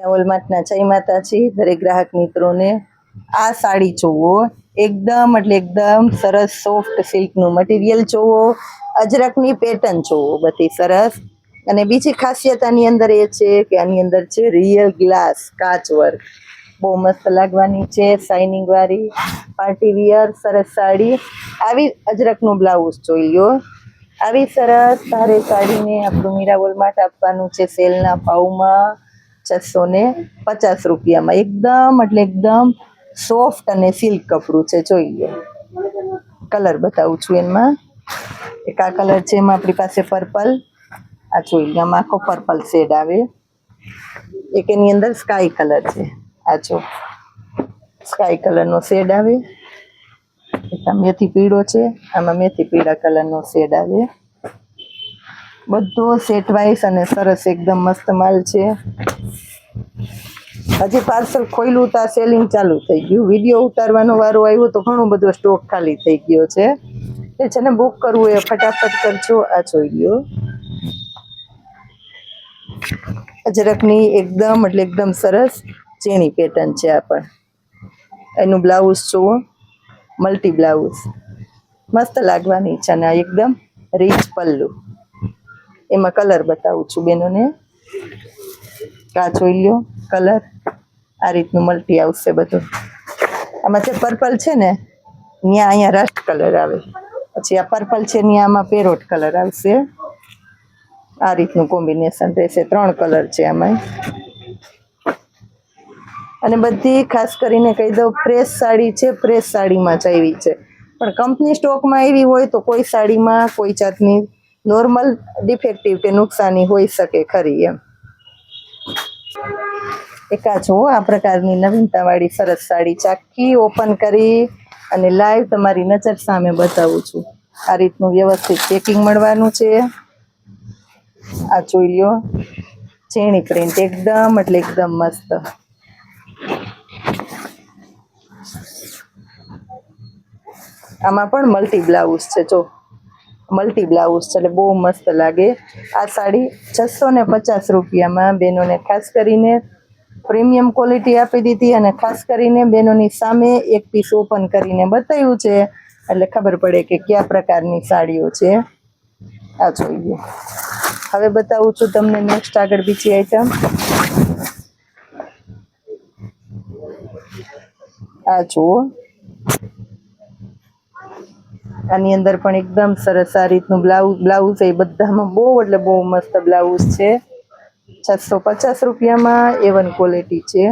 વોલમાર્ટના જય માતાજી દરેક ગ્રાહક મિત્રોને આ સાડી જોવો એકદમ એટલે એકદમ સરસ સોફ્ટ સિલ્કનું મટીરિયલ જોવો અજરકની પેટર્ન જોવો બધી સરસ અને બીજી ખાસિયત આની અંદર એ છે કે આની અંદર છે રિયલ ગ્લાસ કાચ વર્ક બહુ મસ્ત લાગવાની છે શાઇનિંગ વાળી પાર્ટી વિયર સરસ સાડી આવી અજરકનું બ્લાઉઝ જોઈ લો આવી સરસ તારે સાડીને આપણું મીરા વોલમાર્ટ આપવાનું છે સેલના ભાવમાં 650 રૂપિયામાં એકદમ એટલે એકદમ સોફ્ટ અને સિલ્ક કપડું છે જોઈ લો કલર બતાવું છું એમાં એક આ કલર છે એમાં આપણી પાસે પર્પલ આ જોઈ લો આમાં આખો પર્પલ શેડ આવે એક એની અંદર સ્કાય કલર છે આ જો સ્કાય કલરનો શેડ આવે એક આ મેથી પીળો છે આમાં મેથી પીળા કલરનો શેડ આવે બધો સેટ વાઇઝ અને સરસ એકદમ મસ્ત માલ છે હજી પાર્સલ ખોલ્યું તો આ સેલિંગ ચાલુ થઈ ગયું વિડીયો ઉતારવાનો વારો આવ્યો તો ઘણો બધો સ્ટોક ખાલી થઈ ગયો છે એ છે ને બુક કરવું એ ફટાફટ કરજો આ જોઈ લો અજરકની એકદમ એટલે એકદમ સરસ ચેણી પેટર્ન છે આ પણ એનું બ્લાઉઝ જુઓ મલ્ટી બ્લાઉઝ મસ્ત લાગવાની છે અને એકદમ રીચ પલ્લુ એમાં કલર બતાવું છું બેનોને આ જોઈ લો કલર આ રીતનું મલ્ટી આવશે બધું આમાં જે પર્પલ છે ને ત્યાં અહીંયા રસ્ટ કલર આવે પછી આ પર્પલ છે ત્યાં આમાં પેરોટ કલર આવશે આ રીતનું કોમ્બિનેશન રહેશે 3 કલર છે આમાં અને બધી ખાસ કરીને કહી દઉં ફ્રેશ સાડી છે ફ્રેશ સાડીમાં જ આવી છે પણ કંપની સ્ટોકમાં આવી હોય તો કોઈ સાડીમાં કોઈ જાતની નોર્મલ ડિફેક્ટિવ કે નુકસાની હોઈ શકે ખરી એમ એક આ જો આ પ્રકારની નવીનતાવાળી સરસ સાડી ચાખી ઓપન કરી અને લાઈવ તમારી નજર સામે બતાવું છું આ રીતનું વ્યવસ્થિત પેકિંગ મળવાનું છે આ જોઈ લ્યો ચેણી પ્રિન્ટ એકદમ એટલે એકદમ મસ્ત આમાં પણ મલ્ટી બ્લાઉઝ છે જો મલ્ટી બ્લાઉઝ છે એટલે બહુ મસ્ત લાગે આ સાડી 650 રૂપિયામાં બહેનોને ખાસ કરીને પ્રીમિયમ ક્વોલિટી આપી દીધી અને ખાસ કરીને બહેનોની સામે એક પીસ ઓપન કરીને બતાવ્યું છે એટલે ખબર પડે કે કયા પ્રકારની સાડીઓ છે આ જોઈએ હવે બતાવું છું તમને નેક્સ્ટ આગળ બીજી આઈટમ આ જુઓ આની અંદર પણ એકદમ સરસ આ રીતનું બ્લાઉઝ એ બધામાં બહુ એટલે બહુ મસ્ત બ્લાઉઝ છે 650 રૂપિયામાં A1 ક્વોલિટી છે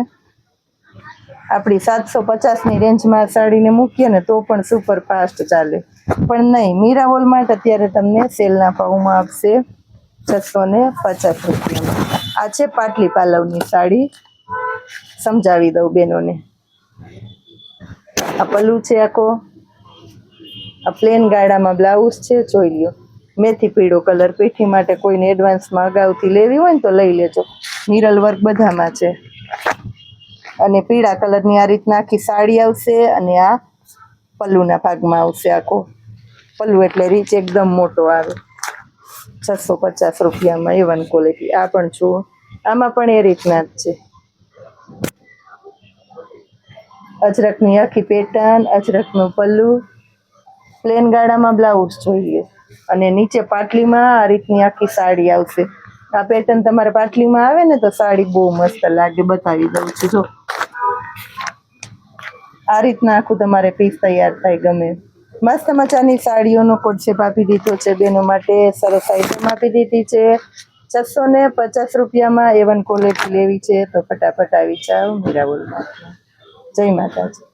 આપણી 750ની રેન્જમાં સાડીને મૂકીએ ને તો પણ સુપર ફાસ્ટ ચાલે પણ નહીં મીરા વોલમાર્ટ અત્યારે તમને સેલના ભાવમાં આપશે 650 રૂપિયામાં આ છે પાટલી પાલવની સાડી સમજાવી દઉં બેનોને આ પલ્લુ છે આખો આ પ્લેન ગાળામાં બ્લાઉઝ છે જોઈ લ્યો મેથી પીળો કલર પીઠી માટે કોઈને એડવાન્સમાં અગાઉથી લેવી હોય ને તો લઈ લેજો મિરલ વર્ક બધામાં છે અને પીળા કલરની આ રીતના આખી સાડી આવશે અને આ પલ્લુના ભાગમાં આવશે આખો પલ્લુ એટલે રીચ એકદમ મોટો આવે 650 રૂપિયામાં A1 ક્વોલિટી આ પણ જુઓ આમાં પણ એ રીતના જ છે અજરકની આખી પેટર્ન અજરકનું પલ્લુ પ્લેન ગાળામાં બ્લાઉઝ જોઈએ અને નીચે પાટલીમાં આ રીતની આખી સાડી આવશે આ પેટર્ન તમારે પાટલીમાં આવે ને તો સાડી બહુ મસ્ત લાગે બતાવી દઉં છું જો આ રીતના આખું તમારે પીસ તૈયાર થાય ગમે મસ્ત મજાની સાડીઓનો કોડશેપ આપી દીધો છે બેનો માટે સરસ આઈટમ આપી દીધી છે 650 રૂપિયામાં A1 ક્વોલિટી લેવી છે તો ફટાફટ આવી જાઓ મીરા વોલમાર્ટમાં જય માતાજી